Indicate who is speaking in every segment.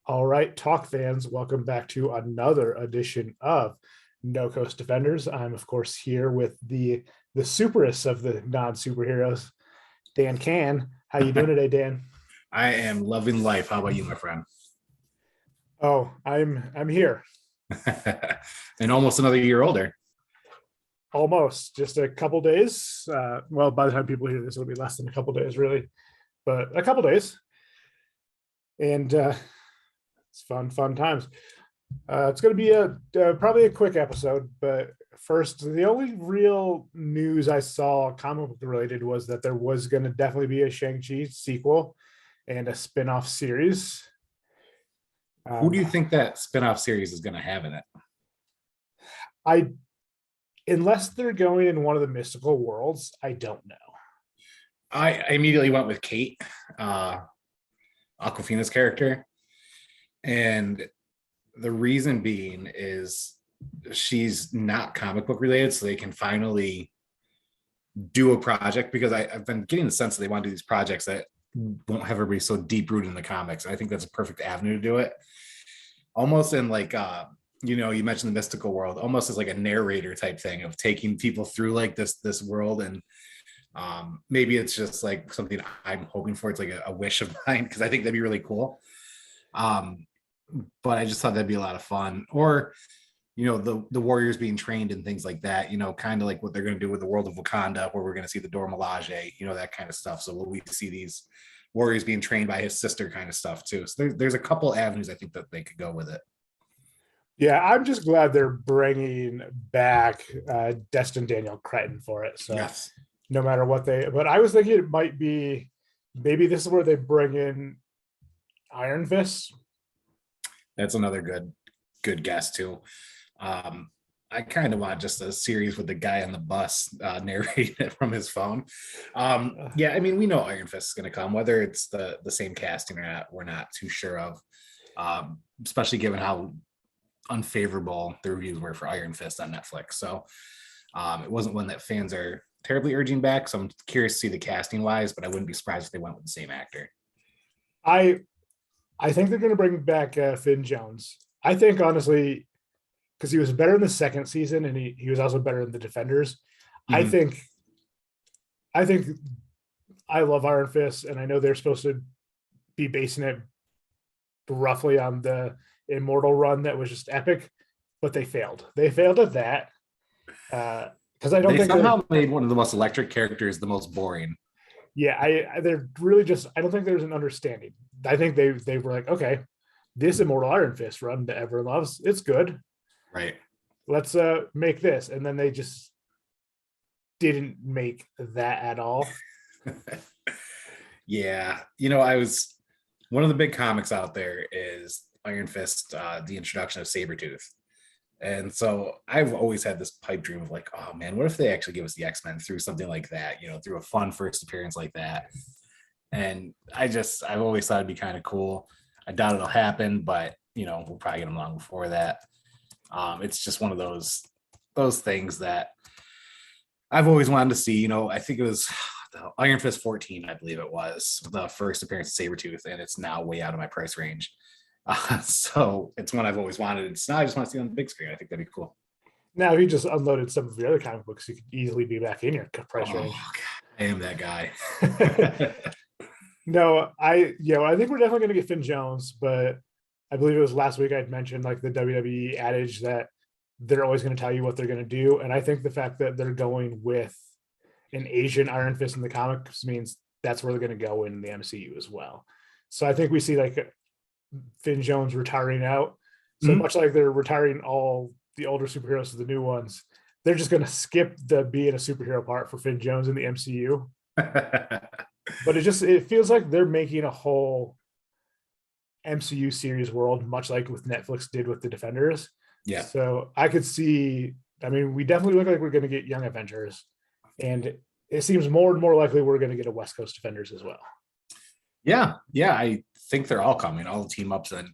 Speaker 1: All right, talk fans, welcome back to another edition of No Coast Defenders. I'm of course here with the superest of the non-superheroes, Dan Can. How you doing today, Dan?
Speaker 2: I am loving life. How about you, my friend?
Speaker 1: Oh, I'm here.
Speaker 2: And almost another year older.
Speaker 1: Almost just a couple days. Well, by the time people hear this, it'll be less than a couple days, really, but a couple days, and it's fun times. It's going to be a probably a quick episode, but first, the only real news I saw comic book related was that there was going to definitely be a Shang-Chi sequel and a spin-off series.
Speaker 2: Who do
Speaker 1: Um,
Speaker 2: you think that spinoff series is going to have in it?
Speaker 1: I unless they're going in one of the mystical worlds, I don't know.
Speaker 2: I immediately went with Kate, uh, Aquafina's character. And the reason being is she's not comic book related, so they can finally do a project because I've been getting the sense that they want to do these projects that won't have everybody so deep rooted in the comics. I think that's a perfect avenue to do it. Almost in like you mentioned the mystical world, almost as like a narrator type thing of taking people through like this world. And maybe it's just like something I'm hoping for. It's like a wish of mine because I think that'd be really cool. um but I just thought that'd be a lot of fun. Or the warriors being trained and things like that, kind of like what they're going to do with the world of Wakanda, where we're going to see the Dora Milaje, that kind of stuff. So will we see these warriors being trained by his sister kind of stuff too? So there's a couple avenues I think that they could go with it.
Speaker 1: Yeah, I'm just glad they're bringing back Destin Daniel Cretton for it. So
Speaker 2: Yes,
Speaker 1: no matter what but I was thinking it might be maybe this is where they bring in Iron Fist.
Speaker 2: that's another good guess too. um I kind of want just a series with the guy on the bus narrating it from his phone. Yeah, I mean, we know Iron Fist is going to come, whether it's the same casting or not. We're not too sure of, especially given how unfavorable the reviews were for Iron Fist on Netflix. So it wasn't one that fans are terribly urging back. So I'm curious to see the casting wise, but I wouldn't be surprised if they went with the same actor.
Speaker 1: I I think they're going to bring back Finn Jones. I think honestly, because he was better in the second season and he was also better in the Defenders. I
Speaker 2: Mm-hmm.
Speaker 1: think I think I love Iron Fist, and I know they're supposed to be basing it roughly on the Immortal run that was just epic, but they failed. They failed at that because I don't
Speaker 2: They
Speaker 1: think they're
Speaker 2: somehow made one of the most electric characters the most boring.
Speaker 1: yeah, they're really just I don't think there's an understanding. I think they were like, okay, this Immortal Iron Fist run that everyone loves, it's good.
Speaker 2: Right.
Speaker 1: Let's make this. And then they just didn't make that at all.
Speaker 2: Yeah. I was one of the big comics out there is Iron Fist, the introduction of Sabretooth. And so I've always had this pipe dream of like, oh man, what if they actually give us the X-Men through something like that, through a fun first appearance like that. And I've always thought it'd be kind of cool. I doubt it'll happen, but we'll probably get them long before that. It's just one of those things that I've always wanted to see. I think it was the Iron Fist 14, I believe it was the first appearance of Sabretooth, and it's now way out of my price range. So it's one I've always wanted. It's now I just want to see it on the big screen. I think that'd be cool.
Speaker 1: Now, if you just unloaded some of the other comic books, you could easily be back in your price
Speaker 2: Oh,
Speaker 1: range.
Speaker 2: God, I am that guy.
Speaker 1: No, I think we're definitely going to get Finn Jones, but I believe it was last week I'd mentioned like the WWE adage that they're always going to tell you what they're going to do, and I think the fact that they're going with an Asian Iron Fist in the comics means that's where they're going to go in the MCU as well. So I think we see like Finn Jones retiring out. So
Speaker 2: Mhm.
Speaker 1: much like they're retiring all the older superheroes to the new ones, they're just going to skip the being a superhero part for Finn Jones in the MCU. But it feels like they're making a whole MCU series world, much like with Netflix did with the Defenders.
Speaker 2: Yeah.
Speaker 1: So I could see. I mean, we definitely look like we're going to get Young Avengers, and it seems more and more likely we're going to get a West Coast Defenders as well.
Speaker 2: Yeah. Yeah. I think they're all coming, all the team ups. And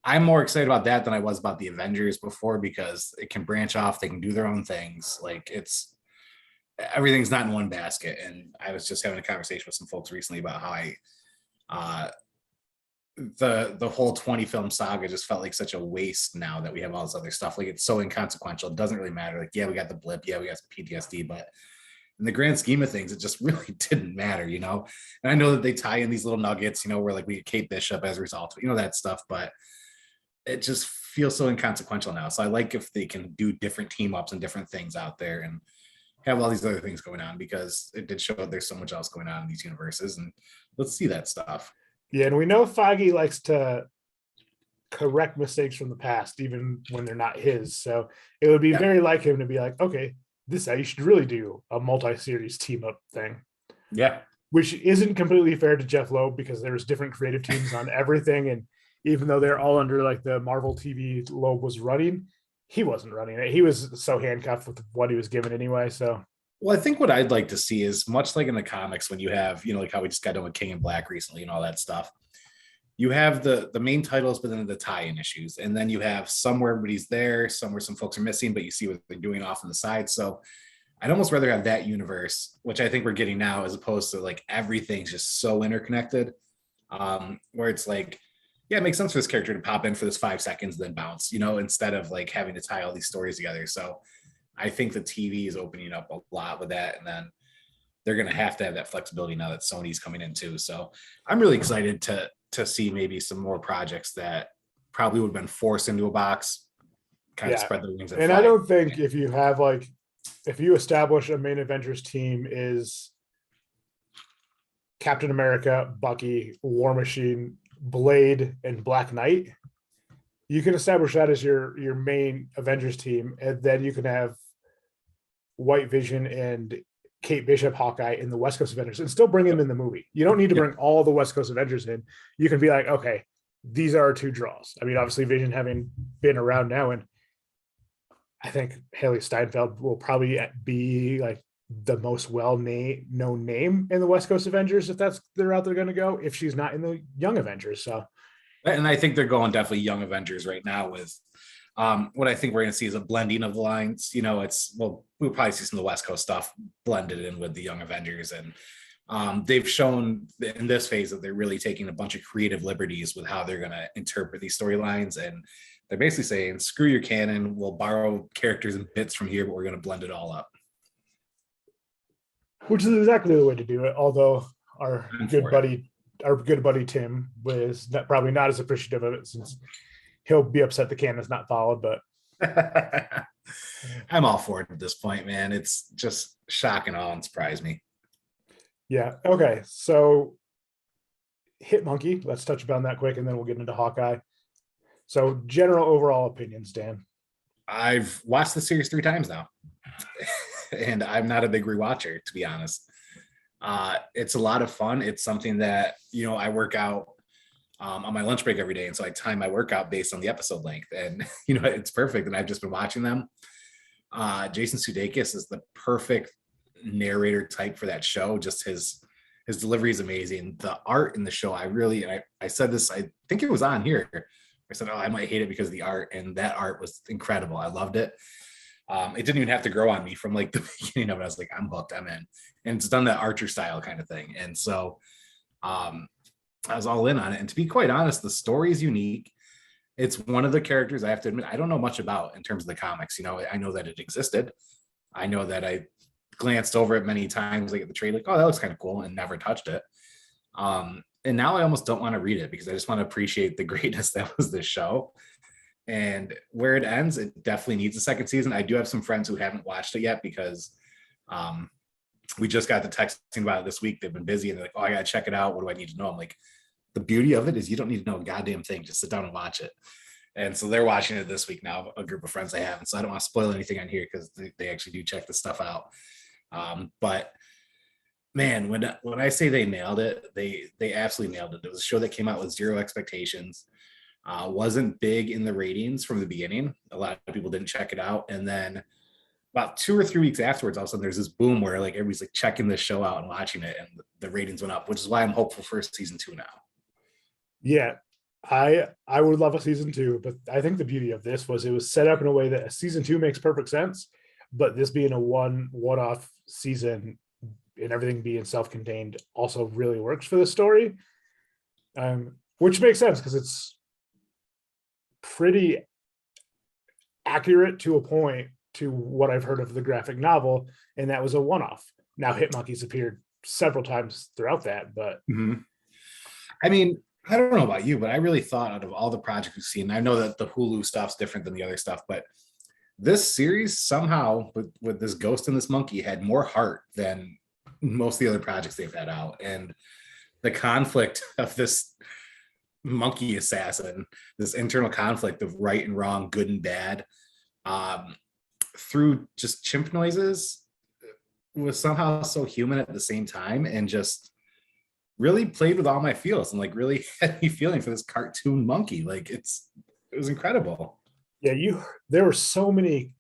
Speaker 2: I'm more excited about that than I was about the Avengers before because it can branch off. They can do their own things. Like everything's not in one basket. And I was just having a conversation with some folks recently about how I uh, the whole 20 film saga just felt like such a waste now that we have all this other stuff. Like it's so inconsequential. It doesn't really matter. Like, yeah, we got the blip, yeah, we got some PTSD, but in the grand scheme of things, it just really didn't matter, you know. And I know that they tie in these little nuggets, you know, where like we get Kate Bishop as a result, you know, that stuff, but it just feels so inconsequential now. So I like if they can do different team ups and different things out there and have all these other things going on, because it did show there's so much else going on in these universes, and let's see that stuff.
Speaker 1: Yeah, and we know Feige likes to correct mistakes from the past, even when they're not his. So it would be
Speaker 2: Yeah.
Speaker 1: very like him to be like, okay, this you should really do a multi-series team up thing.
Speaker 2: Yeah.
Speaker 1: Which isn't completely fair to Jeff Loeb because there's different creative teams on everything. And even though they're all under like the Marvel TV Loeb was running, he wasn't running it. He was so handcuffed with what he was given anyway. So
Speaker 2: Well, I think what I'd like to see is much like in the comics when you have, you know, like how we just got done with King in Black recently and all that stuff. You have the main titles, but then the tie-in issues, and then you have somewhere everybody's there, somewhere some folks are missing, but you see what they're doing off on the side. So I'd almost rather have that universe, which I think we're getting now, as opposed to like everything's just so interconnected, where it's like, yeah, it makes sense for this character to pop in for this 5 seconds, then bounce, you know, instead of like having to tie all these stories together. So I think the TV is opening up a lot with that, and then they're going to have that flexibility now that Sony's coming in too. So I'm really excited to see maybe some more projects that probably would have been forced into a box, kind of
Speaker 1: yeah.
Speaker 2: spread their wings and
Speaker 1: And
Speaker 2: fly.
Speaker 1: I don't think if you have like, if you establish a main Avengers team is Captain America, Bucky, War Machine, Blade, and Black Knight, you can establish that as your main Avengers team, and then you can have White Vision and Kate Bishop, Hawkeye in the West Coast Avengers, and still bring them in the movie. You don't need to bring all the West Coast Avengers in. You can be like, okay, these are our two draws. I mean, obviously, Vision having been around now, and I think Haley Steinfeld will probably be like the most known name in the West Coast Avengers if that's the route they're going to go, if she's not in the Young Avengers. So,
Speaker 2: And I think they're going definitely Young Avengers right now with what I think we're going to see is a blending of the lines. You know, we'll probably see some of the West Coast stuff blended in with the Young Avengers. And they've shown in this phase that they're really taking a bunch of creative liberties with how they're going to interpret these storylines. And they're basically saying, screw your canon. We'll borrow characters and bits from here, but we're going to blend it all up.
Speaker 1: which is exactly the way to do it. Although our
Speaker 2: I'm
Speaker 1: good
Speaker 2: for
Speaker 1: buddy Tim was probably not as appreciative of it, since he'll be upset the canon's not followed. But
Speaker 2: I'm all for it at this point, man. It's just shock and awe and surprise me.
Speaker 1: yeah, okay. So Hit Monkey, let's touch upon that quick, and then we'll get into Hawkeye. So general overall opinions, Dan.
Speaker 2: I've watched the series 3 times now, and I'm not a big rewatcher, to be honest. It's a lot of fun. It's something that, you know, I work out on my lunch break every day, and so I time my workout based on the episode length, and you know, it's perfect. And I've just been watching them. Jason Sudeikis is the perfect narrator type for that show. Just his delivery is amazing. The art in the show, I said this, I think it was on here. I said, oh, I might hate it because of the art, and that art was incredible. I loved it. It didn't even have to grow on me from like the beginning of it. I was like, I'm hooked, I'm in. And it's done that Archer style kind of thing. And so I was all in on it. And to be quite honest, the story is unique. It's one of the characters I have to admit I don't know much about in terms of the comics. You know, I know that it existed. I know that I glanced over it many times, like at the trade, like, oh, that looks kind of cool, and never touched it. And now I almost don't want to read it because I just want to appreciate the greatness that was this show. And where it ends, it definitely needs a second season. I do have some friends who haven't watched it yet because we just got the texting about it this week. They've been busy and they're like, oh, I got to check it out. What do I need to know? I'm like, the beauty of it is you don't need to know a goddamn thing. Just sit down and watch it. And so they're watching it this week now, a group of friends I have. And so I don't want to spoil anything on here because they actually do check the stuff out. But man, when I say they nailed it, they absolutely nailed it. It was a show that came out with zero expectations. Wasn't big in the ratings from the beginning. A lot of people didn't check it out. And then about 2 or 3 weeks afterwards, all of a sudden there's this boom where like everybody's like checking this show out and watching it, and the ratings went up, which is why I'm hopeful for season 2 now.
Speaker 1: Yeah, I would love a season 2, but I think the beauty of this was it was set up in a way that a season 2 makes perfect sense, but this being a one-off season and everything being self-contained also really works for the story. which makes sense because it's pretty accurate to a point to what I've heard of the graphic novel, and that was a one-off. Now Hit Monkeys appeared several times throughout that, but
Speaker 2: I mean, I don't know about you, but I really thought out of all the projects we've seen, I know that the Hulu stuff's different than the other stuff, but this series somehow with this ghost and this monkey had more heart than most of the other projects they've had out. And the conflict of this monkey assassin, this internal conflict of right and wrong, good and bad, through just chimp noises was somehow so human at the same time, and just really played with all my feels and like really had me feeling for this cartoon monkey. Like it was incredible.
Speaker 1: yeah, there were so many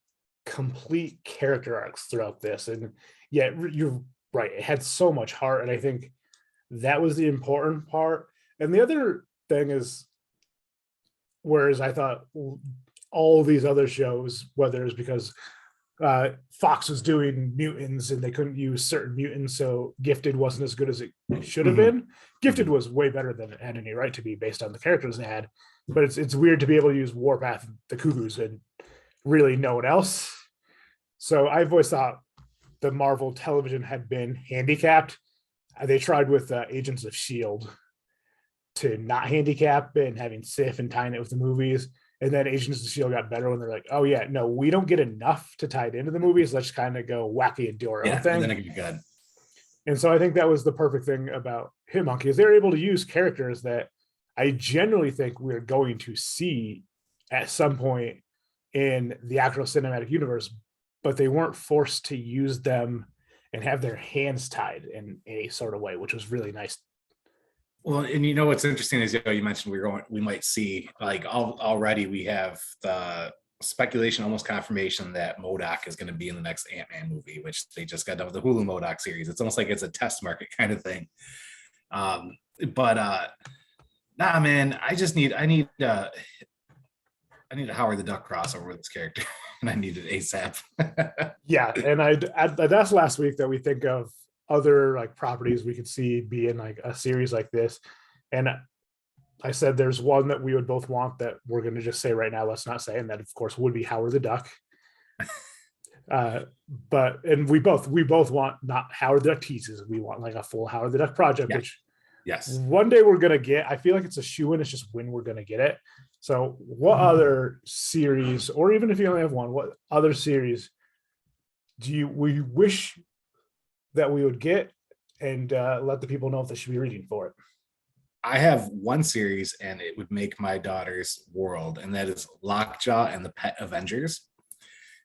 Speaker 1: complete character arcs throughout this, and yeah, you're right. It had so much heart, and I think that was the important part. And the other thing is, whereas I thought all these other shows, whether it's because Fox was doing mutants and they couldn't use certain mutants, so Gifted wasn't as good as it should have been. Gifted was way better than it had any right to be based on the characters it had, but it's weird to be able to use Warpath and the Cuckoos and really no one else. So I've always thought the Marvel television had been handicapped. They tried with Agents of S.H.I.E.L.D. to not handicap and having Sif and tying it with the movies. And then Agents of S.H.I.E.L.D. got better when they're like, oh yeah, no, we don't get enough to tie it into the movies. Let's kind of go wacky and do our own thing.
Speaker 2: And then it could be good.
Speaker 1: And so I think that was the perfect thing about Hitmonkey, is they're able to use characters that I generally think we're going to see at some point in the actual cinematic universe, but they weren't forced to use them and have their hands tied in a sort of way, which was really nice.
Speaker 2: Well, and you know what's interesting is, you mentioned we might see, like, already we have the speculation, almost confirmation, that MODOK is going to be in the next Ant-Man movie, which they just got done with the Hulu MODOK series. It's almost like it's a test market kind of thing. Nah, man, I need a Howard the Duck crossover with this character, and I need it ASAP.
Speaker 1: Yeah, and that's last week that we think of other like properties we could see be in like a series like this, and I said there's one that we would both want that we're going to just say right now, let's not say, and that of course would be Howard the Duck. And we both want not Howard the Duck teases, we want like a full Howard the Duck project,
Speaker 2: Yeah.
Speaker 1: which
Speaker 2: Yes,
Speaker 1: one day we're going to get. I feel like it's a shoe-in, it's just when we're going to get it. So what other series, or even if you only have one, what other series we wish that we would get, and let the people know if they should be reading for it?
Speaker 2: I have one series, and it would make my daughter's world, and that is Lockjaw and the Pet Avengers.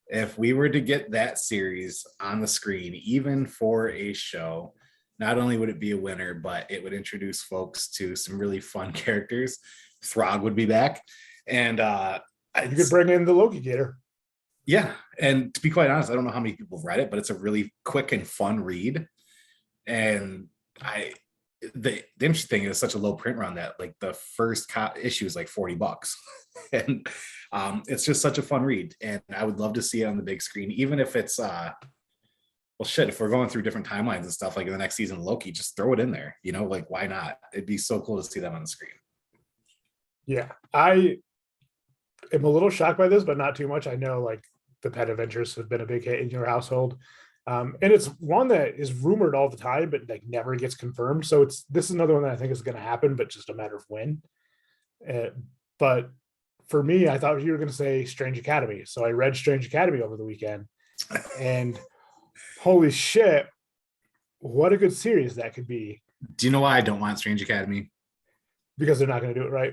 Speaker 2: If we were to get that series on the screen, even for a show, not only would it be a winner, but it would introduce folks to some really fun characters. Throg would be back, and
Speaker 1: you could bring in the Loki Gator.
Speaker 2: Yeah, and to be quite honest, I don't know how many people have read it, but it's a really quick and fun read. And the interesting thing is such a low print run that like the first issue is like $40, and it's just such a fun read. And I would love to see it on the big screen, even if it's if we're going through different timelines and stuff, like in the next season of Loki, just throw it in there. Like, why not? It'd be so cool to see them on the screen.
Speaker 1: Yeah, I am a little shocked by this, but not too much. I know like the Pet Adventures have been a big hit in your household. And it's one that is rumored all the time, but like never gets confirmed. So this is another one that I think is going to happen, but just a matter of when. But for me, I thought you were going to say Strange Academy. So I read Strange Academy over the weekend, and holy shit, what a good series that could be.
Speaker 2: Do you know why I don't want Strange Academy?
Speaker 1: Because they're not going to do it right.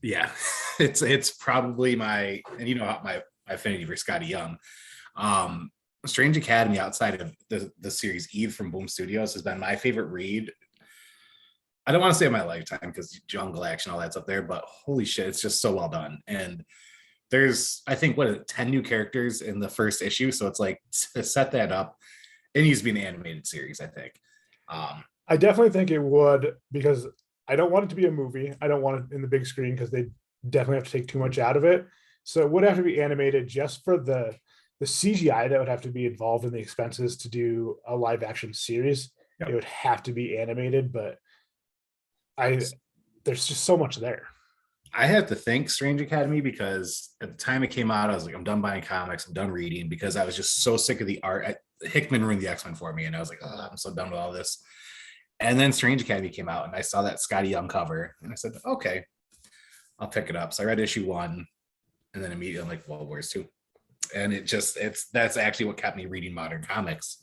Speaker 2: Yeah, it's probably my affinity for Scotty Young. Strange Academy, outside of the series Eve from Boom Studios, has been my favorite read. I don't want to say in my lifetime, because jungle action, all that's up there, but holy shit, it's just so well done. And there's, I think, 10 new characters in the first issue. So it's like, to set that up, it needs to be an animated series, I think.
Speaker 1: I definitely think it would, because I don't want it to be a movie. I don't want it in the big screen because they definitely have to take too much out of it. So it would have to be animated just for the CGI that would have to be involved in the expenses to do a live action series. Yep. It would have to be animated, but there's just so much there.
Speaker 2: I have to thank Strange Academy because at the time it came out, I was like, I'm done buying comics, I'm done reading, because I was just so sick of the art. Hickman ruined the X-Men for me, and I was like, oh, I'm so done with all this. And then Strange Academy came out, and I saw that Scotty Young cover, and I said, okay, I'll pick it up. So I read issue 1, and then immediately I'm like, well, where's 2? And that's actually what kept me reading modern comics.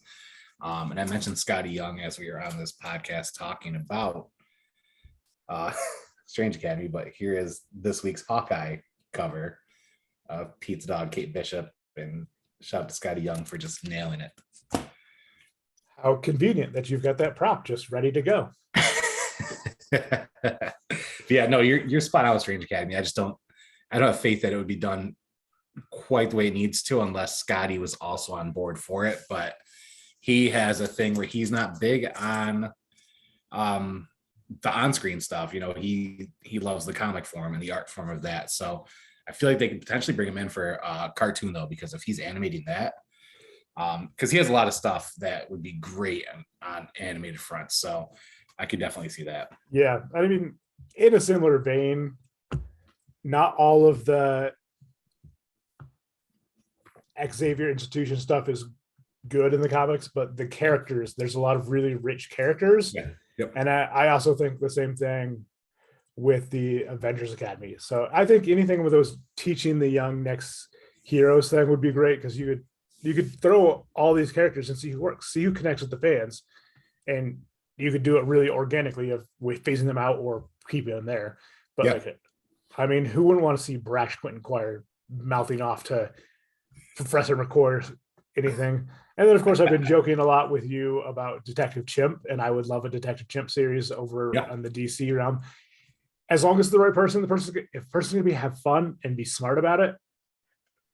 Speaker 2: And I mentioned Scotty Young as we were on this podcast talking about Strange Academy, but here is this week's Hawkeye cover of Pete's dog, Kate Bishop, and shout out to Scotty Young for just nailing it.
Speaker 1: How convenient that you've got that prop just ready to go.
Speaker 2: Yeah, no, you're spot on with Strange Academy. I don't have faith that it would be done quite the way it needs to unless Scotty was also on board for it. But he has a thing where he's not big on the on-screen stuff. You know, he loves the comic form and the art form of that. So I feel like they could potentially bring him in for a cartoon though, because if he's animating that, because he has a lot of stuff that would be great on animated fronts. So I could definitely see that.
Speaker 1: Yeah, I mean, in a similar vein, not all of the Xavier Institution stuff is good in the comics, but the characters, there's a lot of really rich characters.
Speaker 2: Yeah. Yep.
Speaker 1: And I also think the same thing with the Avengers Academy. So I think anything with those teaching the young next heroes thing would be great, because you could throw all these characters and see who works, see who connects with the fans, and you could do it really organically of phasing them out or keeping them there. But like, I mean, who wouldn't want to see Brash Quentin Quire mouthing off to Professor McCoy anything? And then, of course, I've been joking a lot with you about Detective Chimp, and I would love a Detective Chimp series over on the DC realm. As long as the right person, if the person's gonna have fun and be smart about it,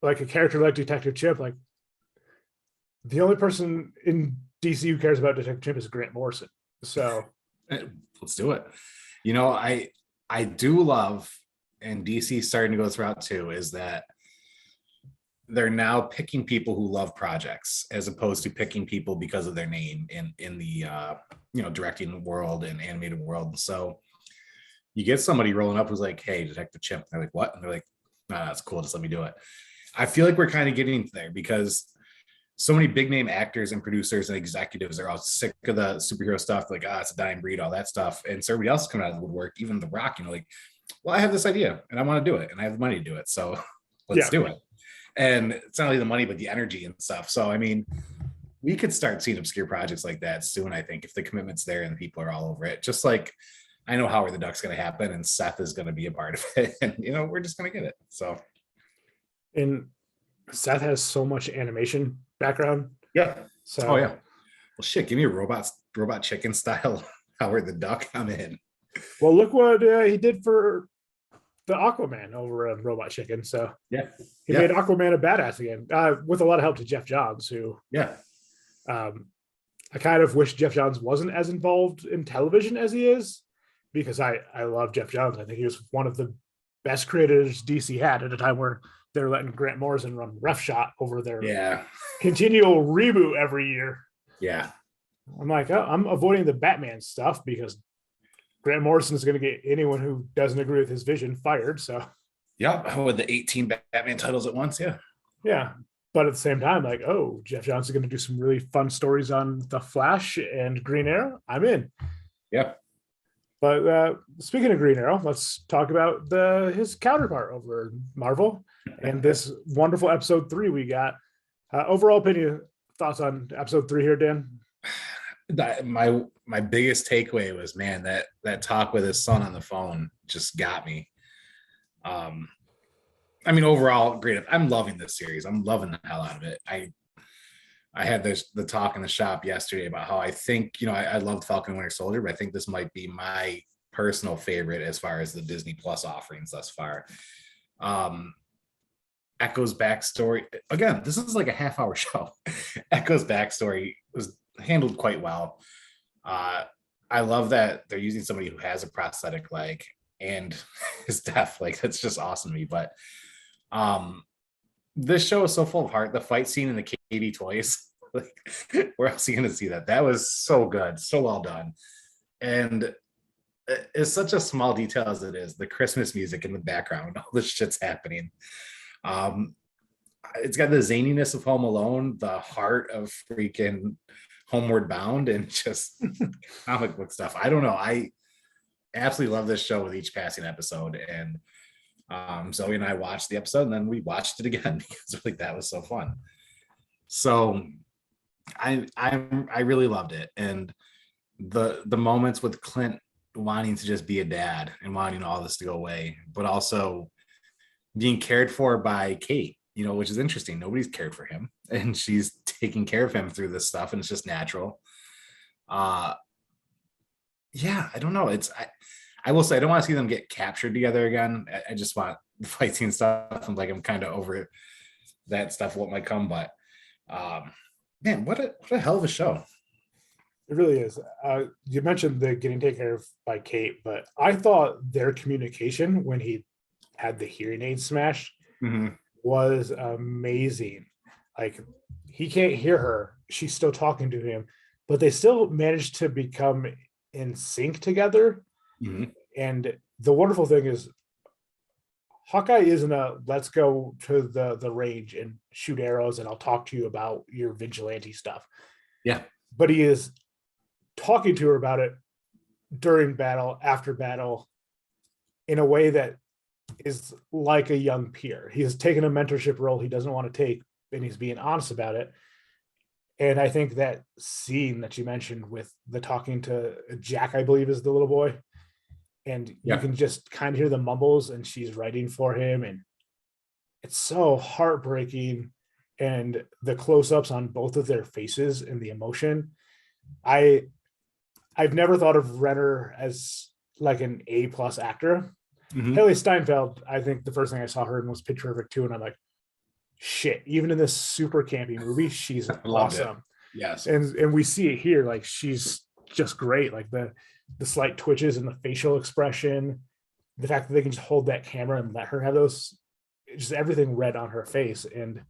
Speaker 1: like a character like Detective Chimp, like the only person in DC who cares about Detective Chimp is Grant Morrison. So
Speaker 2: let's do it. You know, I do love, and DC starting to go throughout too, is that they're now picking people who love projects as opposed to picking people because of their name in the directing world and animated world. So you get somebody rolling up who's like, hey, Detective Chimp. They're like, what? And they're like, nah, that's cool, just let me do it. I feel like we're kind of getting there because so many big name actors and producers and executives are all sick of the superhero stuff, like, it's a dying breed, all that stuff. And so everybody else is coming out of the woodwork, even The Rock, like, well, I have this idea and I want to do it and I have the money to do it. So let's do it. And it's not only the money, but the energy and stuff. So, I mean, we could start seeing obscure projects like that soon, I think, if the commitment's there and the people are all over it. Just like I know Howard the Duck's going to happen and Seth is going to be a part of it. And, we're just going to get it. So.
Speaker 1: And Seth has so much animation background.
Speaker 2: Yeah.
Speaker 1: So.
Speaker 2: Oh, yeah. Well, shit, give me a robot chicken style Howard the Duck. I'm in.
Speaker 1: Well, look what he did for the Aquaman over on Robot Chicken. So he made Aquaman a badass again, with a lot of help to Jeff Johns, who I kind of wish Jeff Johns wasn't as involved in television as he is, because I love Jeff Johns. I think he was one of the best creators DC had at a time where they're letting Grant Morrison run Rough Shot over their continual reboot every year.
Speaker 2: Yeah.
Speaker 1: I'm like, I'm avoiding the Batman stuff because Grant Morrison is going to get anyone who doesn't agree with his vision fired. So,
Speaker 2: with the 18 Batman titles at once.
Speaker 1: Yeah. But at the same time, like, Jeff Johns is going to do some really fun stories on The Flash and Green Arrow. I'm in.
Speaker 2: Yeah.
Speaker 1: But speaking of Green Arrow, let's talk about his counterpart over Marvel and this wonderful episode 3 we got. Overall opinion, thoughts on episode 3 here, Dan?
Speaker 2: My biggest takeaway was, man, that talk with his son on the phone just got me. I mean, overall, great. I'm loving this series. I'm loving the hell out of it. I had the talk in the shop yesterday about how I think, I loved Falcon Winter Soldier, but I think this might be my personal favorite as far as the Disney Plus offerings thus far. Echo's backstory, again, this is like a half-hour show. Echo's backstory was handled quite well. I love that they're using somebody who has a prosthetic leg and is deaf. Like, that's just awesome to me. But this show is so full of heart. The fight scene in the KB Toys, like, where else are you going to see that? That was so good, so well done. And it's such a small detail as it is. The Christmas music in the background, all this shit's happening. Um, it's got the zaniness of Home Alone, the heart of freaking Homeward Bound, and just comic book stuff. I don't know. I absolutely love this show with each passing episode. And Zoe and I watched the episode, and then we watched it again because like that was so fun. So I really loved it. And the moments with Clint wanting to just be a dad and wanting all this to go away, but also being cared for by Kate, which is interesting. Nobody's cared for him, and she's taking care of him through this stuff, and it's just natural. Yeah, I don't know. I will say I don't want to see them get captured together again. I just want the fight scene stuff. I'm kind of over that stuff, what might come, but man, what a hell of a show.
Speaker 1: It really is. You mentioned the getting taken care of by Kate, but I thought their communication when he had the hearing aid smashed was amazing. Like, he can't hear her. She's still talking to him, but they still managed to become in sync together. And the wonderful thing is Hawkeye isn't a let's go to the range and shoot arrows and I'll talk to you about your vigilante stuff.
Speaker 2: Yeah.
Speaker 1: But he is talking to her about it during battle, after battle, in a way that is like a young peer. He has taken a mentorship role he doesn't want to take, and he's being honest about it. And I think that scene that you mentioned with the talking to Jack, I believe is the little boy, and you can just kind of hear the mumbles, and she's writing for him, and it's so heartbreaking. And the close-ups on both of their faces and the emotion. I've never thought of Renner as like an A+ actor. Haley Steinfeld, I think the first thing I saw her in was Pitch Perfect 2, and I'm like, shit, even in this super campy movie, she's awesome.
Speaker 2: Yes.
Speaker 1: And we see it here, like she's just great. Like the slight twitches and the facial expression, the fact that they can just hold that camera and let her have those, just everything read on her face. And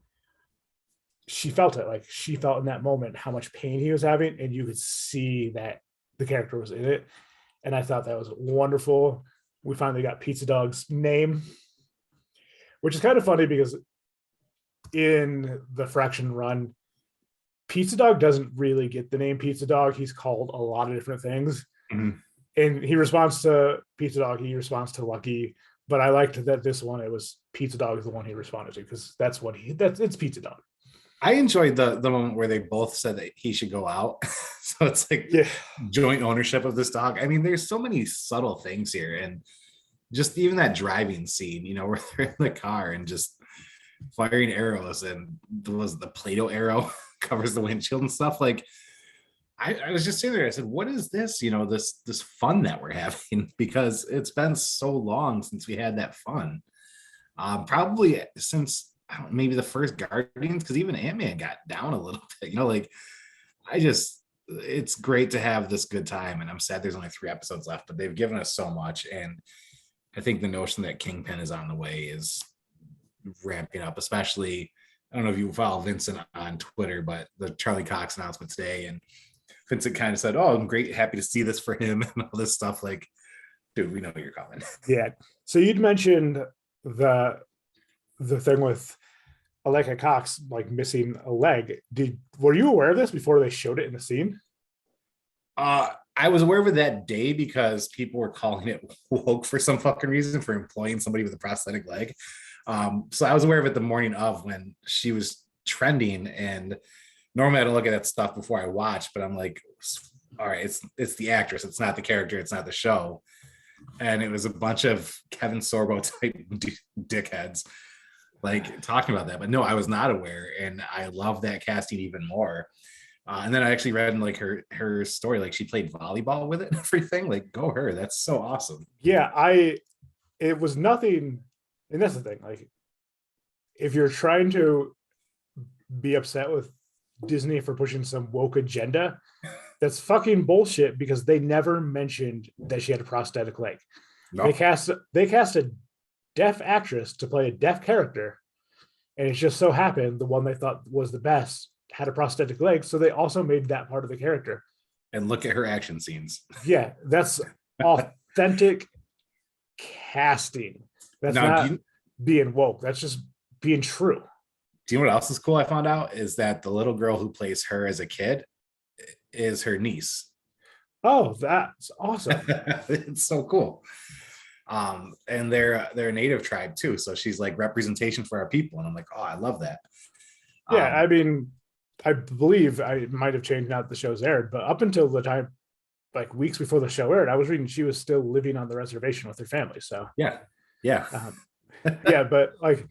Speaker 1: she felt it. Like, she felt in that moment how much pain he was having, and you could see that the character was in it. And I thought that was wonderful. We finally got Pizza Dog's name, which is kind of funny because in the Fraction run, Pizza Dog doesn't really get the name Pizza Dog. He's called a lot of different things. And he responds to Pizza Dog, he responds to Lucky. But I liked that this one, it was Pizza Dog is the one he responded to, because it's Pizza Dog.
Speaker 2: I enjoyed the moment where they both said that he should go out. So it's like joint ownership of this dog. I mean, there's so many subtle things here. And just even that driving scene, where they're in the car and just firing arrows, and the Play-Doh arrow covers the windshield and stuff. Like, I was just sitting there, I said, what is this? This fun that we're having, because it's been so long since we had that fun. Probably since maybe the first Guardians, because even Ant-Man got down a little bit, it's great to have this good time. And I'm sad there's only 3 episodes left, but they've given us so much. And I think the notion that Kingpin is on the way is ramping up, especially, I don't know if you follow Vincent on Twitter, but the Charlie Cox announcement today, and Vincent kind of said, oh, I'm great, happy to see this for him and all this stuff. Like, dude, we know you're coming.
Speaker 1: Yeah. So you'd mentioned the thing with Aleka Cox, like missing a leg. Were you aware of this before they showed it in the scene?
Speaker 2: I was aware of it that day because people were calling it woke for some fucking reason for employing somebody with a prosthetic leg. So I was aware of it the morning of when she was trending, and normally I don't look at that stuff before I watch, but I'm like, all right, it's the actress, it's not the character, it's not the show. And it was a bunch of Kevin Sorbo type dickheads like talking about that. But no, I was not aware, and I love that casting even more. And then I actually read in like her story, like she played volleyball with it and everything. Like, go her, that's so awesome.
Speaker 1: Yeah, it was nothing, and that's the thing. Like, if you're trying to be upset with Disney for pushing some woke agenda, that's fucking bullshit, because they never mentioned that she had a prosthetic leg. No. They cast a deaf actress to play a deaf character, and it just so happened the one they thought was the best had a prosthetic leg, so they also made that part of the character.
Speaker 2: And look at her action scenes.
Speaker 1: Yeah, that's authentic casting. That's
Speaker 2: Now,
Speaker 1: not being woke. That's just being true.
Speaker 2: do you know what else is cool? I found out is that the little girl who plays her as a kid is her niece.
Speaker 1: Oh, that's awesome.
Speaker 2: It's so cool. And they're a native tribe too, so she's like representation for our people, and I'm like, oh, I love that.
Speaker 1: Yeah, I mean, I believe I might have changed now that the show's aired, but up until the time, like weeks before the show aired, I was reading she was still living on the reservation with her family. So
Speaker 2: yeah,
Speaker 1: yeah, but like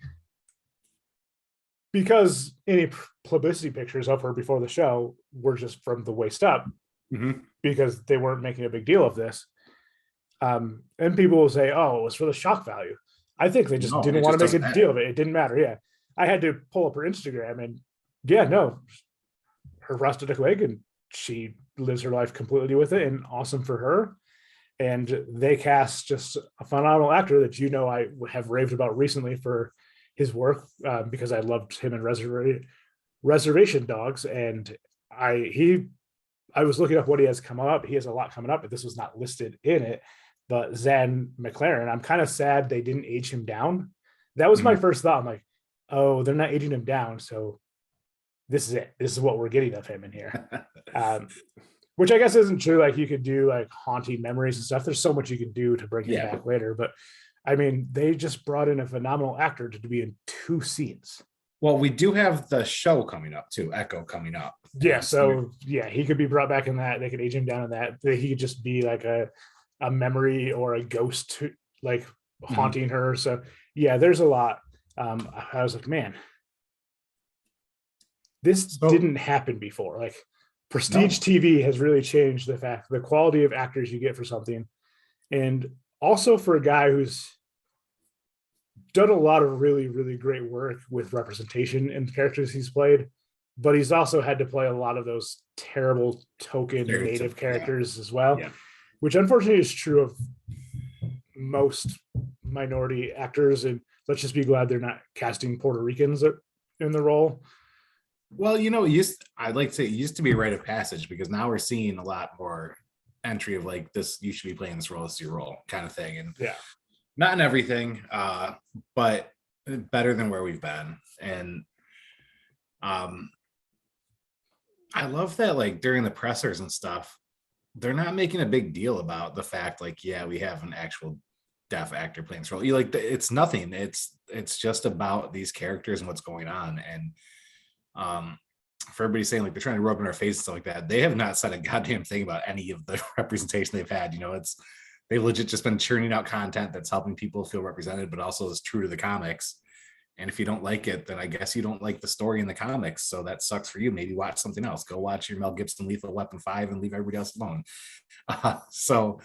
Speaker 1: because any publicity pictures of her before the show were just from the waist up, because they weren't making a big deal of this. And people will say, oh, it was for the shock value. I think they just didn't want to make a deal of it. It didn't matter. Yeah. I had to pull up her Instagram and yeah, no, her prosthetic leg, and she lives her life completely with it, and awesome for her. And they cast just a phenomenal actor that, you know, I have raved about recently for his work, because I loved him in Reservation Dogs. And I was looking up what he has come up. He has a lot coming up, but this was not listed in it. But Zan McLaren, I'm kind of sad they didn't age him down. That was my first thought. I'm like, oh, they're not aging him down. So this is it. This is what we're getting of him in here. Which I guess isn't true. Like you could do like haunting memories and stuff. There's so much you could do to bring him back later. But I mean, they just brought in a phenomenal actor to be in 2 scenes.
Speaker 2: Well, we do have the show coming up too, Echo coming up.
Speaker 1: Yeah, so yeah, he could be brought back in that. They could age him down in that. He could just be like a memory or a ghost, like haunting her. So yeah, there's a lot. I was like, man, this didn't happen before. Like prestige TV has really changed the quality of actors you get for something. And also for a guy who's done a lot of really, really great work with representation in the characters he's played, but he's also had to play a lot of those terrible token native characters as well, which unfortunately is true of most minority actors. And let's just be glad they're not casting Puerto Ricans in the role.
Speaker 2: Well, you know, I'd like to say it used to be a rite of passage, because now we're seeing a lot more entry of like this, you should be playing this role, this is your role kind of thing. And not in everything, but better than where we've been. And I love that, like during the pressers and stuff, they're not making a big deal about the fact, like, yeah, we have an actual deaf actor playing this role. You like, it's nothing. It's just about these characters and what's going on. And for everybody saying like they're trying to rub in our face and stuff like that, they have not said a goddamn thing about any of the representation they've had. You know, they've legit just been churning out content that's helping people feel represented, but also is true to the comics. And if you don't like it, then I guess you don't like the story in the comics. So that sucks for you. Maybe watch something else. Go watch your Mel Gibson Lethal Weapon 5 and leave everybody else alone. So,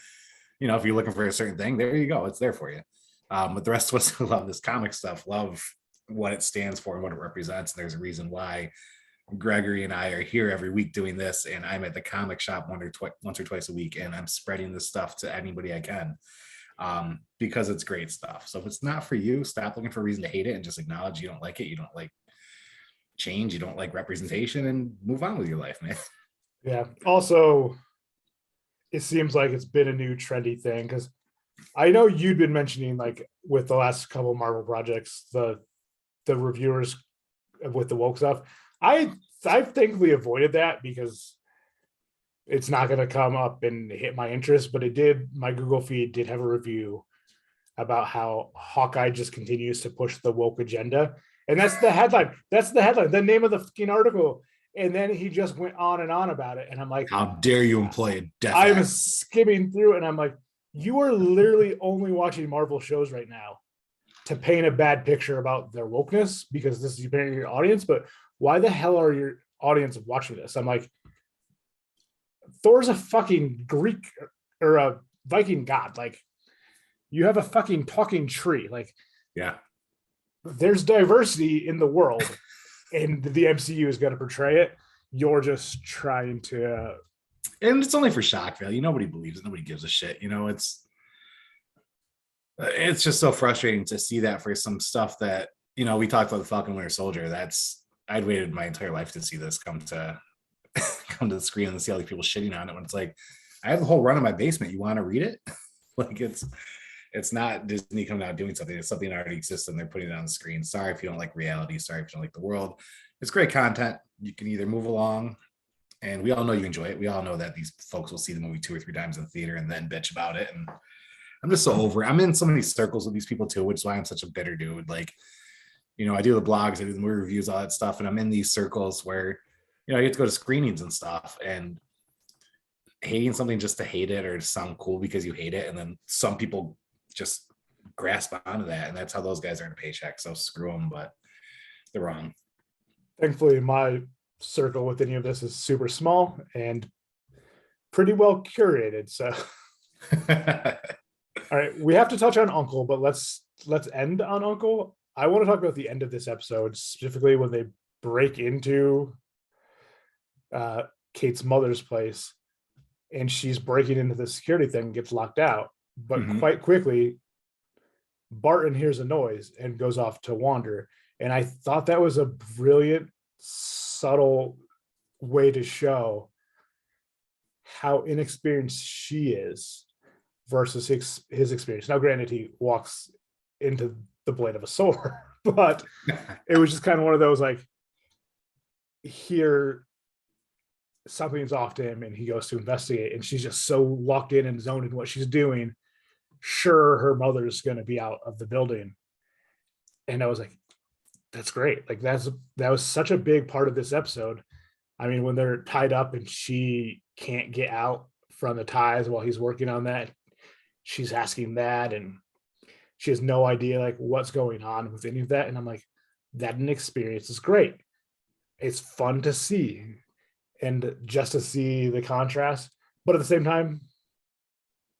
Speaker 2: you know, if you're looking for a certain thing, there you go. It's there for you. But the rest of us who love this comic stuff love what it stands for and what it represents. And there's a reason why Gregory and I are here every week doing this, and I'm at the comic shop once or twice a week, and I'm spreading this stuff to anybody I can, because it's great stuff. So if it's not for you, stop looking for a reason to hate it and just acknowledge you don't like it, you don't like change, you don't like representation, and move on with your life, man.
Speaker 1: Yeah. Also, it seems like it's been a new trendy thing, because I know you'd been mentioning, like with the last couple of Marvel projects, the reviewers with the woke stuff. I thankfully avoided that because it's not going to come up and hit my interest, but my Google feed did have a review about how Hawkeye just continues to push the woke agenda. And that's the headline. The name of the fucking article. And then he just went on and on about it. And I'm like,
Speaker 2: how dare you employ a deaf
Speaker 1: I
Speaker 2: actor?
Speaker 1: was skimming through and I'm like, you are literally only watching Marvel shows right now to paint a bad picture about their wokeness, because this is apparently your audience. But why the hell are your audience watching this? I'm like, Thor's a fucking Greek or a Viking god. Like, you have a fucking talking tree. Like,
Speaker 2: yeah,
Speaker 1: there's diversity in the world, and the MCU is going to portray it. You're just trying to,
Speaker 2: and it's only for shock value. Nobody believes it. Nobody gives a shit. You know, it's just so frustrating to see that for some stuff that, you know, we talked about the Falcon Winter Soldier. I'd waited my entire life to see this come to the screen and see all these people shitting on it, when it's like, I have the whole run in my basement. You want to read it? Like it's not Disney coming out doing something. It's something that already exists and they're putting it on the screen. Sorry if you don't like reality. Sorry if you don't like the world. It's great content. You can either move along, and we all know you enjoy it. We all know that these folks will see the movie 2 or 3 times in the theater and then bitch about it. And I'm just so over it. I'm in so many circles with these people too, which is why I'm such a bitter dude. Like, I do the blogs, I do the movie reviews, all that stuff. And I'm in these circles where, I get to go to screenings and stuff, and hating something just to hate it or to sound cool because you hate it. And then some people just grasp onto that. And that's how those guys earn a paycheck. So screw them, but they're wrong.
Speaker 1: Thankfully, my circle with any of this is super small and pretty well curated. So, all right, we have to touch on Uncle, but let's end on Uncle. I want to talk about the end of this episode, specifically when they break into Kate's mother's place, and she's breaking into the security thing and gets locked out. But quite quickly, Barton hears a noise and goes off to wander. And I thought that was a brilliant, subtle way to show how inexperienced she is versus his experience. Now, granted, he walks into the blade of a sword, but it was just kind of one of those, like, here something's off to him and he goes to investigate, and she's just so locked in and zoned in what she's doing. Sure, her mother's going to be out of the building. And I was like, that's great. Like, that was such a big part of this episode. I mean, when they're tied up and she can't get out from the ties while he's working on that, she's asking that, and she has no idea like what's going on with any of that. And I'm like, that experience is great. It's fun to see, and just to see the contrast. But at the same time,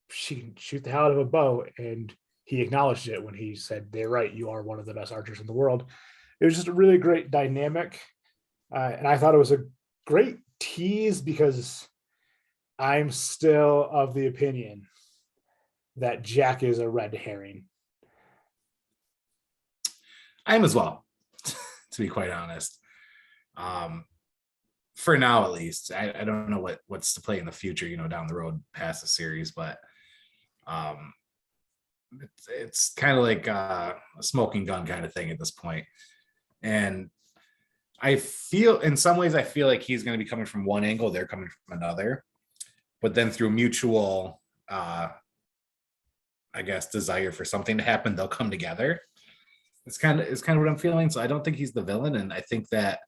Speaker 1: she can shoot the hell out of a bow, and he acknowledged it when he said, "They're right. You are one of the best archers in the world." It was just a really great dynamic, and I thought it was a great tease, because I'm still of the opinion that Jack is a red herring.
Speaker 2: I am as well, to be quite honest. For now, at least. I don't know what's to play in the future, down the road past the series, but it's kind of like a smoking gun kind of thing at this point. And I feel, in some ways, I feel like he's going to be coming from one angle, they're coming from another, but then through mutual, I guess, desire for something to happen, they'll come together. It's kind of what I'm feeling. So I don't think he's the villain, and I think that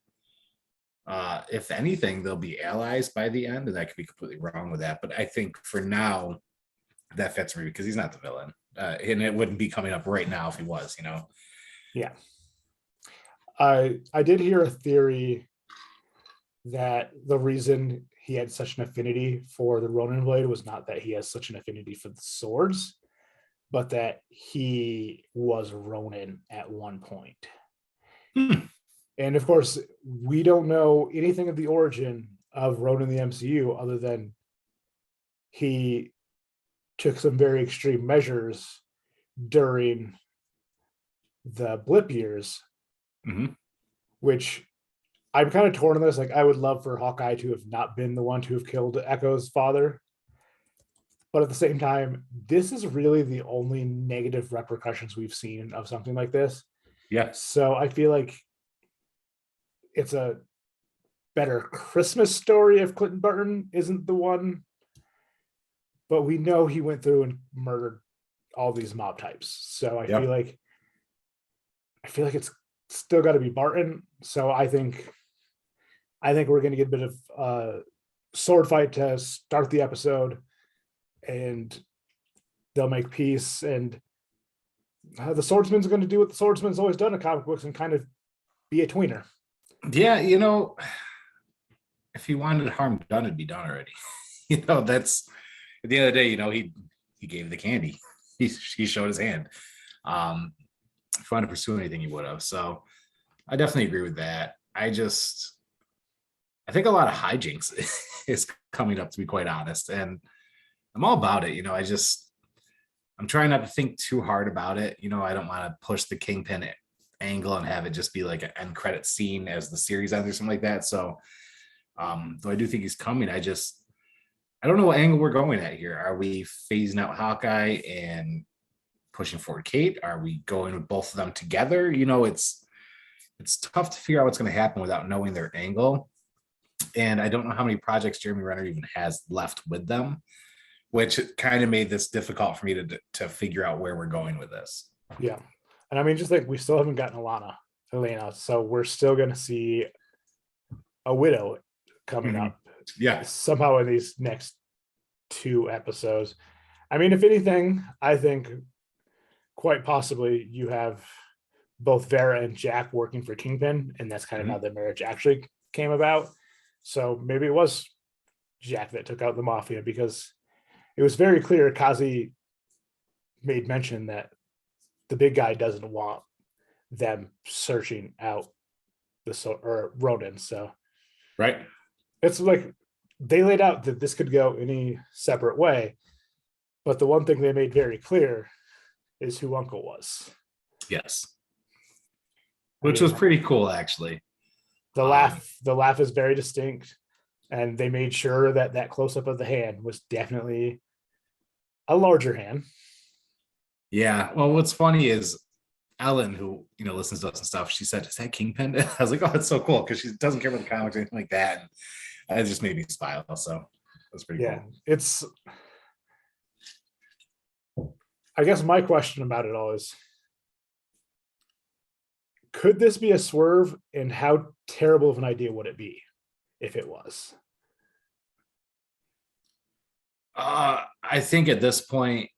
Speaker 2: if anything, they'll be allies by the end, and I could be completely wrong with that. But I think for now, that fits me because he's not the villain, and it wouldn't be coming up right now if he was.
Speaker 1: Yeah. I did hear a theory that the reason he had such an affinity for the Ronin blade was not that he has such an affinity for the swords, but that he was Ronin at one point. And of course, we don't know anything of the origin of Ronin in the MCU other than he took some very extreme measures during the blip years, which I'm kind of torn on this. Like, I would love for Hawkeye to have not been the one to have killed Echo's father. But at the same time, this is really the only negative repercussions we've seen of something like this.
Speaker 2: Yeah.
Speaker 1: So I feel like it's a better Christmas story if Clinton Barton isn't the one. But we know he went through and murdered all these mob types. So I feel like it's still got to be Barton. So I think we're going to get a bit of sword fight to start the episode, and they'll make peace, and the swordsman's going to do what the swordsman's always done in comic books and kind of be a tweener.
Speaker 2: Yeah, if he wanted harm done, it'd be done already. That's at the end of the day, he gave the candy. He showed his hand. If he wanted to pursue anything, he would have. So I definitely agree with that. I think a lot of hijinks is coming up, to be quite honest. And I'm all about it. I'm trying not to think too hard about it. I don't want to push the Kingpin angle and have it just be like an end credit scene as the series ends or something like that. So though I do think he's coming, I I don't know what angle we're going at here. Are we phasing out Hawkeye and pushing forward Kate? Are we going with both of them together? It's tough to figure out what's going to happen without knowing their angle. And I don't know how many projects Jeremy Renner even has left with them, which kind of made this difficult for me to figure out where we're going with this.
Speaker 1: Yeah. And I mean, just like we still haven't gotten Elena, so we're still going to see a widow coming up.
Speaker 2: Yeah.
Speaker 1: Somehow in these next 2 episodes. I mean, if anything, I think quite possibly you have both Vera and Jack working for Kingpin, and that's kind of how the marriage actually came about. So maybe it was Jack that took out the mafia, because it was very clear Kazi made mention that the big guy doesn't want them searching out the Ronin. So
Speaker 2: right,
Speaker 1: it's like they laid out that this could go any separate way, but the one thing they made very clear is who Uncle was.
Speaker 2: Yes, which was pretty cool, actually.
Speaker 1: The laugh is very distinct, and they made sure that close up of the hand was definitely a larger hand.
Speaker 2: Yeah. Well, what's funny is Ellen, who listens to us and stuff, she said, "Is that Kingpin?" I was like, "Oh, it's so cool," because she doesn't care about the comics or anything like that. And it just made me smile. So that's pretty cool.
Speaker 1: It's. I guess my question about it all is, could this be a swerve, and how terrible of an idea would it be if it was?
Speaker 2: I think at this point,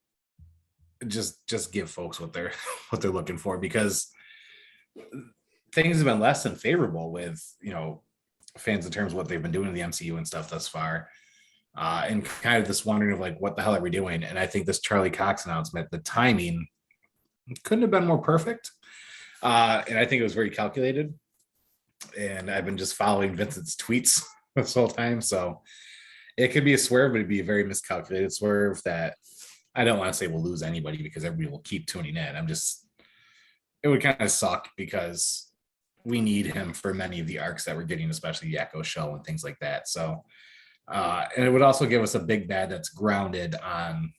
Speaker 2: just give folks what they're looking for, because things have been less than favorable with fans in terms of what they've been doing in the MCU and stuff thus far, and kind of this wondering of like, what the hell are we doing? And I think this Charlie Cox announcement, the timing couldn't have been more perfect, and I think it was very calculated. And I've been just following Vincent's tweets this whole time, so it could be a swerve, but it'd be a very miscalculated swerve that I don't want to say we'll lose anybody, because everybody will keep tuning in. It would kind of suck, because we need him for many of the arcs that we're getting, especially the Echo show and things like that. So, and it would also give us a big bad that's grounded on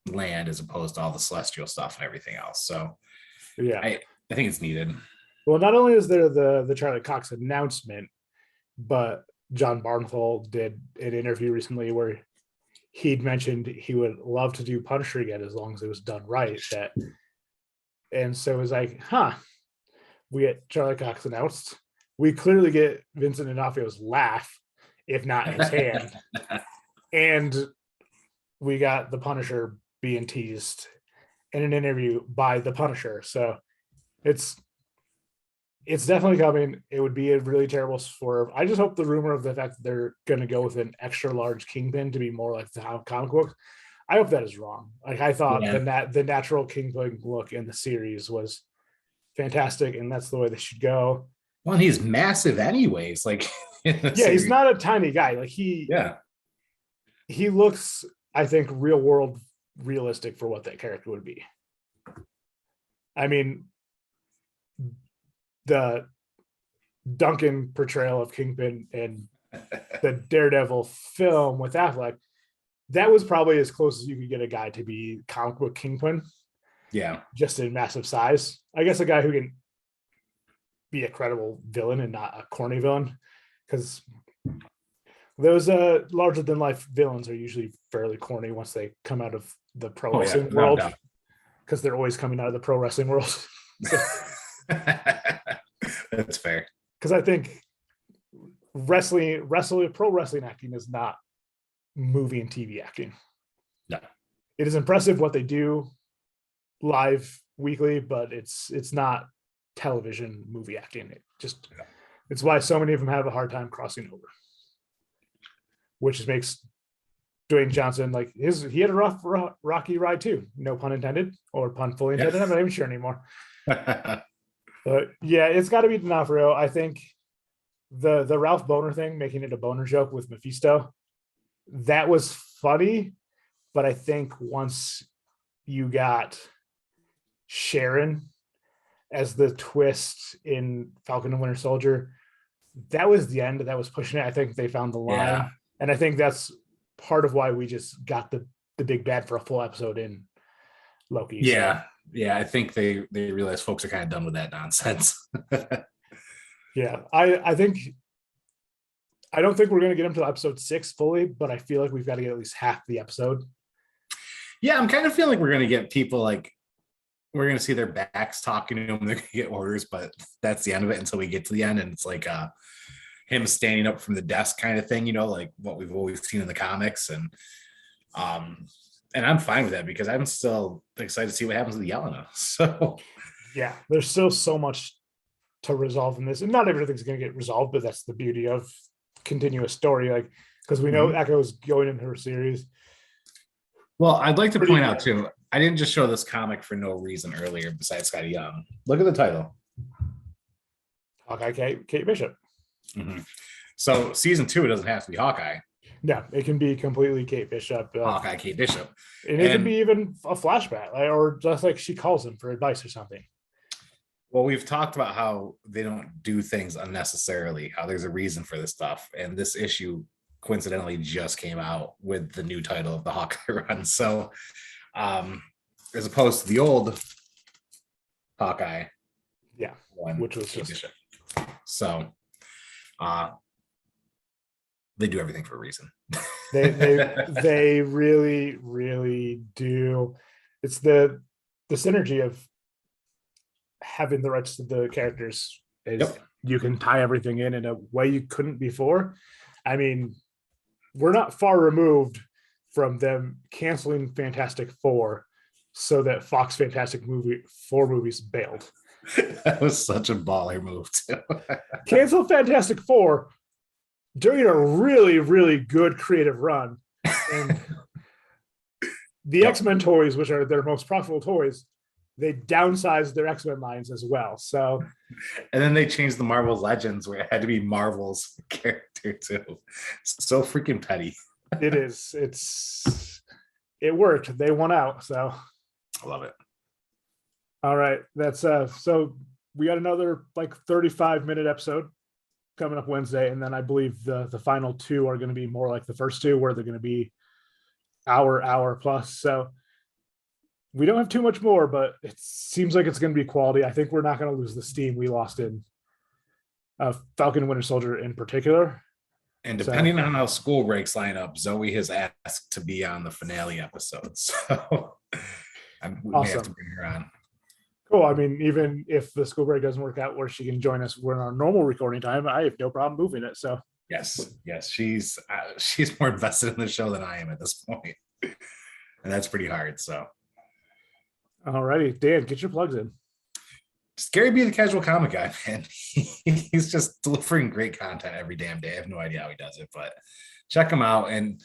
Speaker 2: land as opposed to all the celestial stuff and everything else. So
Speaker 1: yeah,
Speaker 2: I think it's needed.
Speaker 1: Well, not only is there the Charlie Cox announcement, but John Barnthal did an interview recently where he'd mentioned he would love to do Punisher again as long as it was done right. And so it was like, we get Charlie Cox announced. We clearly get Vincent D'Onofrio's laugh, if not his hand. And we got the Punisher being teased in an interview by the Punisher. So it's definitely coming. It would be a really terrible swerve. I just hope the rumor of the fact that they're going to go with an extra large Kingpin to be more like the comic books, I hope that is wrong. Like, I thought the natural Kingpin look in the series was fantastic, and that's the way they should go.
Speaker 2: Well, he's massive anyways. Like,
Speaker 1: he's not a tiny guy. Like he looks, I think, realistic for what that character would be. I mean, the Duncan portrayal of Kingpin and the Daredevil film with Affleck, that was probably as close as you could get a guy to be comic book Kingpin.
Speaker 2: Yeah. Just
Speaker 1: in massive size. I guess a guy who can be a credible villain and not a corny villain, because those larger than life villains are usually fairly corny once they come out of the pro wrestling world, because they're always coming out of the pro wrestling world.
Speaker 2: That's fair.
Speaker 1: Because I think pro wrestling acting is not movie and TV acting.
Speaker 2: No.
Speaker 1: It is impressive what they do live weekly, but it's not television movie acting. It's why so many of them have a hard time crossing over, which makes Dwayne Johnson, like, he had a rough rocky ride too, no pun intended, or pun fully intended. I'm not even sure anymore. But yeah, it's got to be D'Onofrio. I think the Ralph Boner thing, making it a boner joke with Mephisto, that was funny, but I think once you got Sharon as the twist in Falcon and Winter Soldier, that was the end. That was pushing it. I think they found the line, and I think that's part of why we just got the big bad for a full episode in Loki.
Speaker 2: Yeah. Yeah. I think they realize folks are kind of done with that nonsense.
Speaker 1: Yeah. I don't think we're going to get him to episode 6 fully, but I feel like we've got to get at least half the episode.
Speaker 2: Yeah, I'm kind of feeling like we're going to get people like, we're going to see their backs talking to them. They're going to get orders, but that's the end of it until we get to the end. And it's like him standing up from the desk kind of thing, like what we've always seen in the comics. And I'm fine with that because I'm still excited to see what happens with Yelena. So
Speaker 1: yeah, there's still so much to resolve in this. And not everything's going to get resolved, but that's the beauty of continuous story. Like, because we know Echo's going into her series.
Speaker 2: Well, I'd like to point out too, I didn't just show this comic for no reason earlier besides Scotty Young. Look at the title.
Speaker 1: Hawkeye Kate Bishop.
Speaker 2: Mm-hmm. So season 2, it doesn't have to be Hawkeye.
Speaker 1: Yeah, it can be completely Kate Bishop.
Speaker 2: Hawkeye Kate Bishop.
Speaker 1: And it can be even a flashback, or just like she calls him for advice or something.
Speaker 2: Well, we've talked about how they don't do things unnecessarily, how there's a reason for this stuff. And this issue coincidentally just came out with the new title of the Hawkeye run. So as opposed to the old Hawkeye.
Speaker 1: Yeah.
Speaker 2: One,
Speaker 1: which was just
Speaker 2: Bishop. So they do everything for a reason.
Speaker 1: they really, really do. It's the synergy of having the rights to the characters is you can tie everything in a way you couldn't before. I mean, we're not far removed from them canceling Fantastic Four so that Fox Fantastic Four movies bailed.
Speaker 2: That was such a baller move too.
Speaker 1: Cancel Fantastic Four during a really, really good creative run. And the X-Men toys, which are their most profitable toys, they downsized their X-Men lines as well. So,
Speaker 2: and then they changed the Marvel Legends where it had to be Marvel's character too. So freaking petty.
Speaker 1: It is. It worked. They won out. So
Speaker 2: I love it.
Speaker 1: All right. That's so we got another like 35-minute episode coming up Wednesday. And then I believe the final 2 are going to be more like the first 2 where they're going to be hour plus. So we don't have too much more, but it seems like it's going to be quality. I think we're not going to lose the steam we lost in Falcon and Winter Soldier in particular.
Speaker 2: And depending on how school breaks line up, Zoe has asked to be on the finale episode. So we may have to bring her on.
Speaker 1: Cool. I mean, even if the school break doesn't work out where she can join us when our normal recording time, I have no problem moving it. So
Speaker 2: yes, she's more invested in the show than I am at this point, and that's pretty hard. So,
Speaker 1: all righty, Dan, get your plugs in.
Speaker 2: Gary B, the Casual Comic Guy, man. He's just delivering great content every damn day. I have no idea how he does it, but check him out. And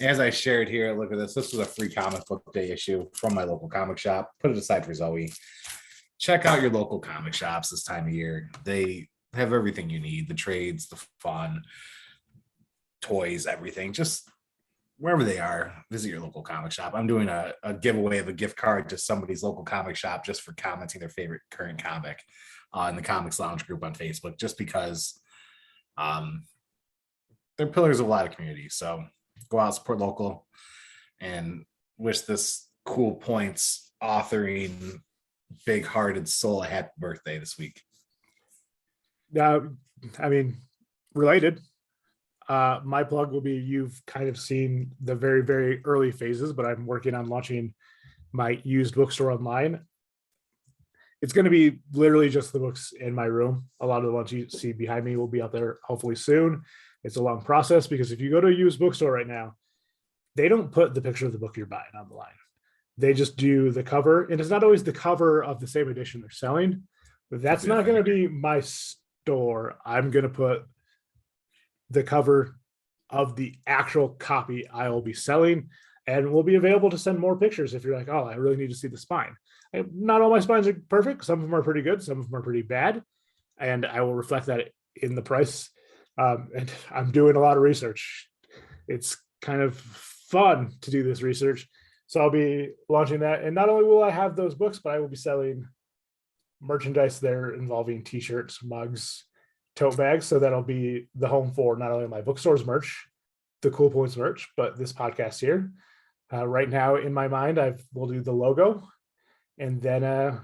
Speaker 2: as I shared here, look at this. This was a free comic book day issue from my local comic shop. Put it aside for Zoe. Check out your local comic shops this time of year. They have everything you need, the trades, the fun, toys, everything. Just wherever they are, visit your local comic shop. I'm doing a giveaway of a gift card to somebody's local comic shop just for commenting their favorite current comic in the Comics Lounge group on Facebook, just because they're pillars of a lot of communities. So go out, support local, and wish this Cool Points authoring big-hearted soul a happy birthday this week.
Speaker 1: I mean, related. My plug will be, you've kind of seen the very, very early phases, but I'm working on launching my used bookstore online. It's going to be literally just the books in my room. A lot of the ones you see behind me will be out there hopefully soon. It's a long process because if you go to a used bookstore right now, they don't put the picture of the book you're buying on the line. They just do the cover, and it's not always the cover of the same edition they're selling. That's not going to be my store. I'm going to put the cover of the actual copy I will be selling, and will be available to send more pictures if you're like, oh, I really need to see the spine. Not all my spines are perfect. Some of them are pretty good. Some of them are pretty bad. And I will reflect that in the price. And I'm doing a lot of research. It's kind of fun to do this research. So I'll be launching that. And not only will I have those books, but I will be selling merchandise there involving t-shirts, mugs, tote bags. So that'll be the home for not only my bookstore's merch, the Cool Points merch, but this podcast here. Right now, in my mind, we'll do the logo, and then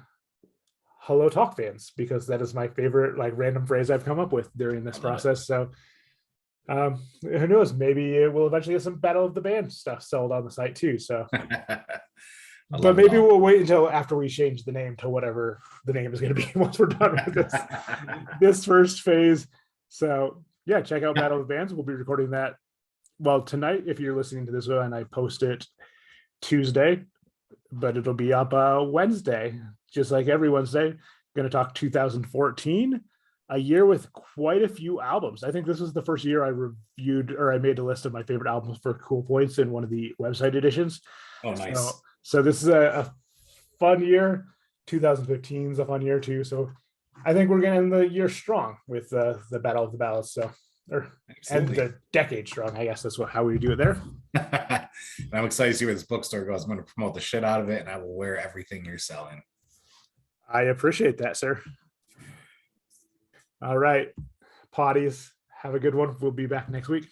Speaker 1: hello talk fans, because that is my favorite like random phrase I've come up with during this process. So who knows? Maybe we'll eventually get some Battle of the Band stuff sold on the site too. So, but maybe we'll wait until after we change the name to whatever the name is going to be once we're done with this first phase. So yeah, check out Battle of the Bands. We'll be recording that tonight if you're listening to this and I post it Tuesday, but it'll be up Wednesday, just like every Wednesday. Going to talk 2014, a year with quite a few albums. I think this was the first year I reviewed, or I made a list of my favorite albums for Cool Points in one of the website editions.
Speaker 2: Oh, nice.
Speaker 1: So this is a fun year. 2015 is a fun year too. So I think we're going to end the year strong with the Battle of the Ballads. So, and the decade strong. I guess that's how we do it there.
Speaker 2: I'm excited to see where this bookstore goes. I'm going to promote the shit out of it, and I will wear everything you're selling.
Speaker 1: I appreciate that, sir. All right, potties, have a good one. We'll be back next week.